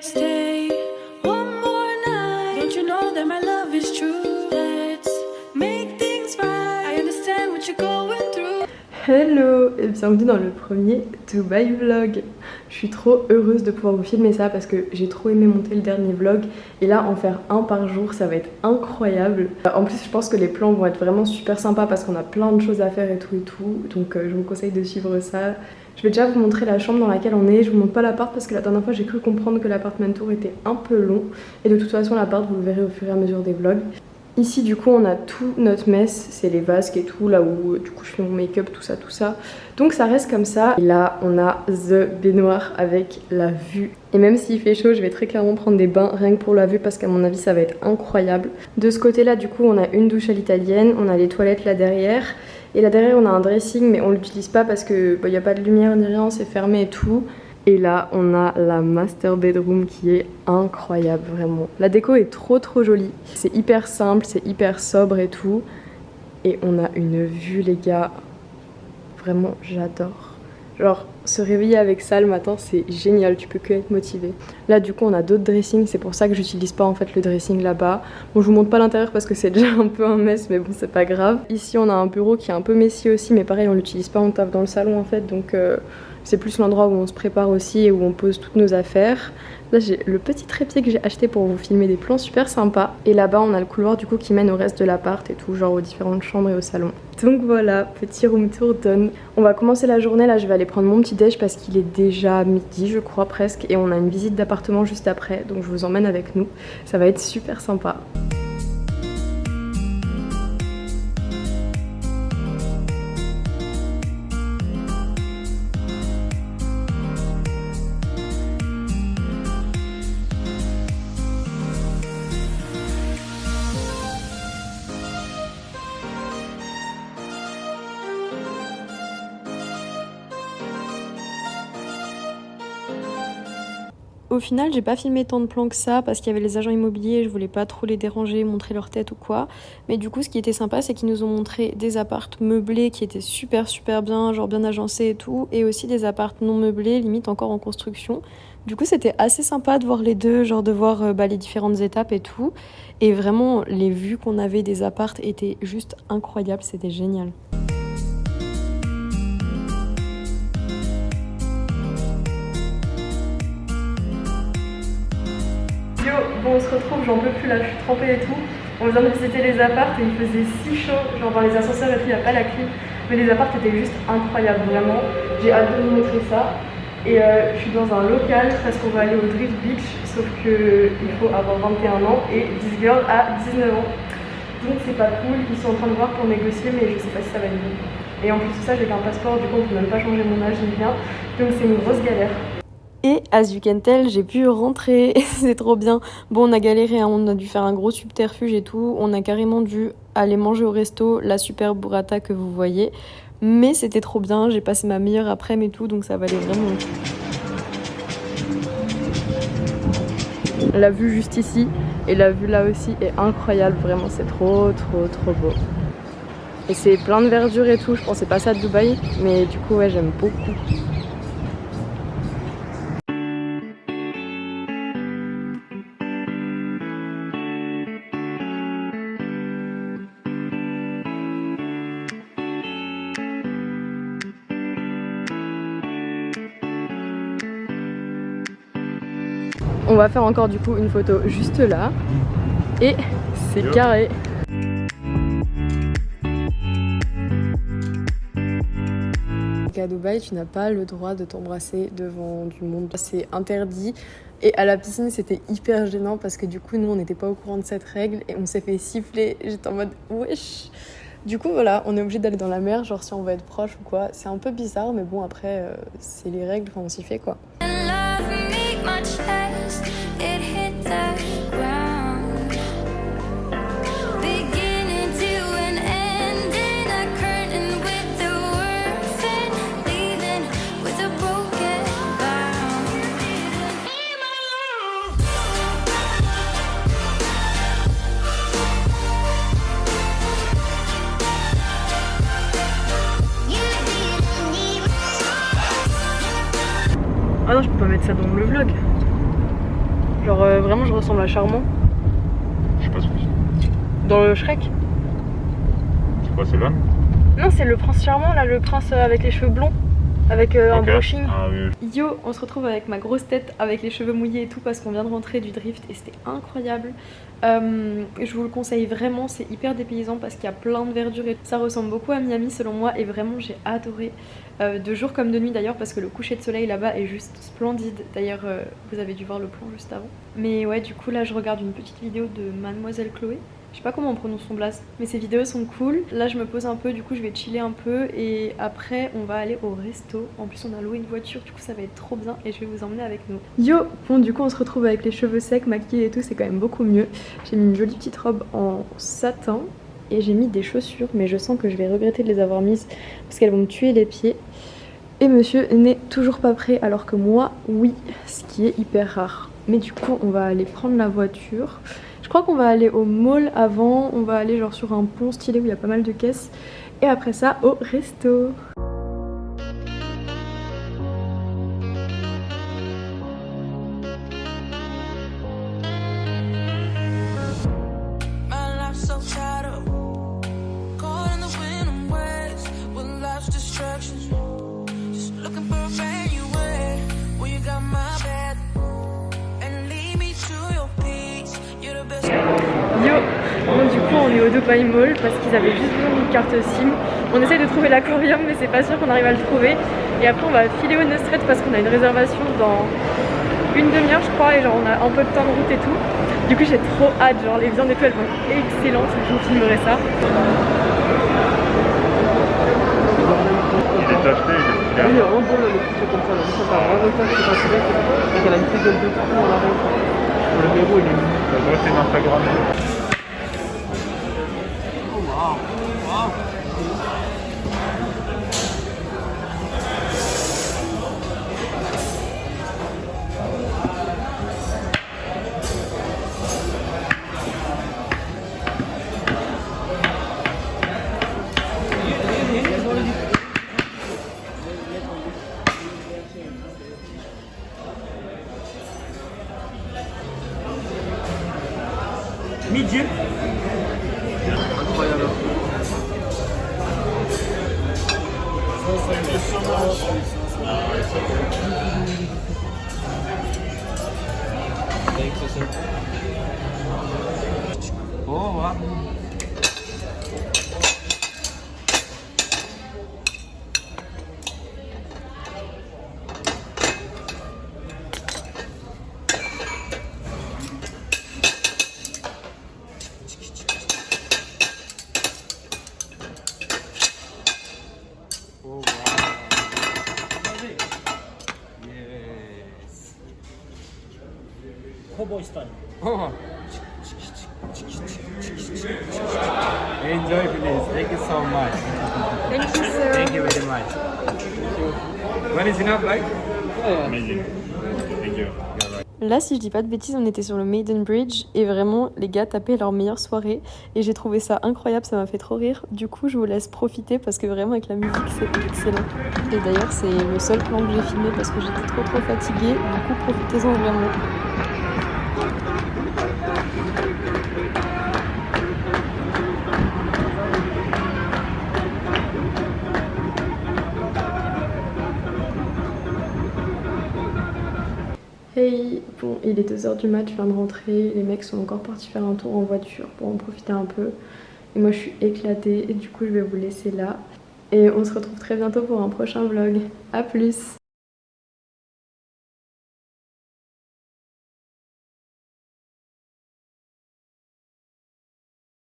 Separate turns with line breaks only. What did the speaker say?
Stay one more night. Don't you know that my love is true? Let's make things right. I understand what you're going through.
Hello et bienvenue dans le premier Dubaï vlog. Je suis trop heureuse de pouvoir vous filmer ça parce que j'ai trop aimé monter le dernier vlog et là en faire un par jour ça va être incroyable. En plus je pense que les plans vont être vraiment super sympas parce qu'on a plein de choses à faire et tout donc je vous conseille de suivre ça. Je vais déjà vous montrer la chambre dans laquelle on est. Je vous montre pas l'appart parce que la dernière fois j'ai cru comprendre que l'appartement tour était un peu long et de toute façon l'appart vous le verrez au fur et à mesure des vlogs. Ici du coup on a tout notre mess, c'est les vasques et tout, là où du coup je fais mon make-up, tout ça. Donc ça reste comme ça. Et là on a the baignoire avec la vue. Et même s'il fait chaud, je vais très clairement prendre des bains rien que pour la vue parce qu'à mon avis ça va être incroyable. De ce côté là du coup on a une douche à l'italienne, on a les toilettes là derrière. Et là derrière on a un dressing mais on l'utilise pas parce que y a pas de lumière ni rien, c'est fermé et tout. Et là on a la master bedroom qui est incroyable vraiment. La déco est trop jolie. C'est hyper simple, c'est hyper sobre et tout. Et on a une vue les gars. Vraiment j'adore. Genre se réveiller avec ça le matin c'est génial, tu peux que être motivé. Là du coup on a d'autres dressings, c'est pour ça que j'utilise pas en fait le dressing là-bas. Bon je vous montre pas l'intérieur parce que c'est déjà un peu un mess mais bon c'est pas grave. Ici on a un bureau qui est un peu messy aussi mais pareil on l'utilise pas, on taffe dans le salon en fait donc c'est plus l'endroit où on se prépare aussi et où on pose toutes nos affaires. Là j'ai le petit trépied que j'ai acheté pour vous filmer des plans super sympas. Et là-bas on a le couloir du coup qui mène au reste de l'appart et tout, genre aux différentes chambres et au salon. Donc voilà, petit room tour done. On va commencer la journée, là je vais aller prendre mon petit déj parce qu'il est déjà midi je crois presque. Et on a une visite d'appartement juste après, donc je vous emmène avec nous. Ça va être super sympa. Au final, j'ai pas filmé tant de plans que ça parce qu'il y avait les agents immobiliers, je voulais pas trop les déranger, montrer leur tête ou quoi. Mais du coup, ce qui était sympa, c'est qu'ils nous ont montré des appartes meublés qui étaient super bien, genre bien agencés et tout, et aussi des appartes non meublés, limite encore en construction. Du coup, c'était assez sympa de voir les deux, genre de voir les différentes étapes et tout. Et vraiment, les vues qu'on avait des appartes étaient juste incroyables, c'était génial. Bon on se retrouve, j'en peux plus là, je suis trempée et tout. On vient de visiter les apparts et il faisait si chaud, genre dans les ascenseurs et tout, il n'y a pas la clim. Mais les apparts étaient juste incroyables, vraiment. J'ai hâte de vous montrer ça. Et je suis dans un local parce qu'on va aller au Drift Beach, sauf qu'il faut avoir 21 ans et this girl a 19 ans. Donc c'est pas cool, ils sont en train de voir pour négocier mais je sais pas si ça va être bon. Et en plus de ça j'ai qu'un passeport, du coup on peut même pas changer mon âge ni rien. Donc c'est une grosse galère. Et as you can tell, j'ai pu rentrer, c'est trop bien. Bon on a galéré, hein. On a dû faire un gros subterfuge et tout. On a carrément dû aller manger au resto, la super burrata que vous voyez. Mais c'était trop bien, j'ai passé ma meilleure après-midi et tout, donc ça valait vraiment le coup. La vue juste ici et la vue là aussi est incroyable, vraiment c'est trop beau. Et c'est plein de verdure et tout, je pensais pas ça de Dubaï, mais du coup ouais j'aime beaucoup. On va faire encore du coup une photo juste là et c'est carré. À Dubaï, tu n'as pas le droit de t'embrasser devant du monde, c'est interdit. Et à la piscine, c'était hyper gênant parce que du coup, nous, on n'était pas au courant de cette règle et on s'est fait siffler. J'étais en mode wesh. Du coup, voilà, on est obligé d'aller dans la mer, genre si on veut être proche ou quoi. C'est un peu bizarre, mais bon, après, c'est les règles, on s'y fait quoi. Ah non, je peux pas mettre ça dans le vlog. Genre vraiment je ressemble à Charmant.
Je sais pas ce que c'est.
Dans le Shrek.
C'est quoi, c'est l'homme?
Non, c'est le prince Charmant là, le prince avec les cheveux blonds. Avec un brushing.
Ah, oui.
Yo, on se retrouve avec ma grosse tête, avec les cheveux mouillés et tout parce qu'on vient de rentrer du drift et c'était incroyable. Je vous le conseille vraiment, c'est hyper dépaysant parce qu'il y a plein de verdure et ça ressemble beaucoup à Miami selon moi et vraiment j'ai adoré. De jour comme de nuit d'ailleurs parce que le coucher de soleil là-bas est juste splendide. D'ailleurs vous avez dû voir le plan juste avant. Mais ouais, du coup là je regarde une petite vidéo de Mademoiselle Chloé. Je sais pas comment on prononce son blaze, mais ces vidéos sont cool. Là je me pose un peu, du coup je vais chiller un peu et après on va aller au resto. En plus on a loué une voiture, du coup ça va être trop bien et je vais vous emmener avec nous. Yo, bon du coup on se retrouve avec les cheveux secs, maquillés et tout, c'est quand même beaucoup mieux. J'ai mis une jolie petite robe en satin et j'ai mis des chaussures, mais je sens que je vais regretter de les avoir mises parce qu'elles vont me tuer les pieds. Et monsieur n'est toujours pas prêt alors que moi oui, ce qui est hyper rare. Mais du coup on va aller prendre la voiture. Je crois qu'on va aller au mall avant, on va aller genre sur un pont stylé où il y a pas mal de caisses. Et après ça au resto. Yo, bon, du coup on est au Dubai Mall parce qu'ils avaient juste besoin d'une carte SIM. On essaie de trouver l'aquarium mais c'est pas sûr qu'on arrive à le trouver. Et après on va filer au Nusret parce qu'on a une réservation dans une demi-heure je crois et genre on a un peu de temps de route et tout. Du coup j'ai trop hâte, genre les viandes et tout elles vont être excellentes, je vous filmerai ça.
Il est acheté, il est
Oui, il est vraiment beau là, le petit comme ça, là. Ça fait un vrai repas qui est passé là, et qu'elle a une petite gueule de fou en arrière. Le héros il est mignon.
Ça doit être Instagram.
Oh waouh, waouh. Medium. Incroyable. Oh wow. Oh wow. Yes.
Cowboy style.
Oh. Enjoy please. Thank you so much.
Thank you sir.
Thank you very much. When is enough, like?
Amazing. Thank you.
Là, si je dis pas de bêtises, on était sur le Maiden Bridge et vraiment les gars tapaient leur meilleure soirée et j'ai trouvé ça incroyable, ça m'a fait trop rire. Du coup, je vous laisse profiter parce que vraiment avec la musique, c'est excellent. Et d'ailleurs, c'est le seul plan que j'ai filmé parce que j'étais trop fatiguée. Du coup, profitez-en vraiment. Hey, bon, il est 2h du mat, je viens de rentrer, les mecs sont encore partis faire un tour en voiture pour en profiter un peu. Et moi je suis éclatée et du coup je vais vous laisser là. Et on se retrouve très bientôt pour un prochain vlog. A plus!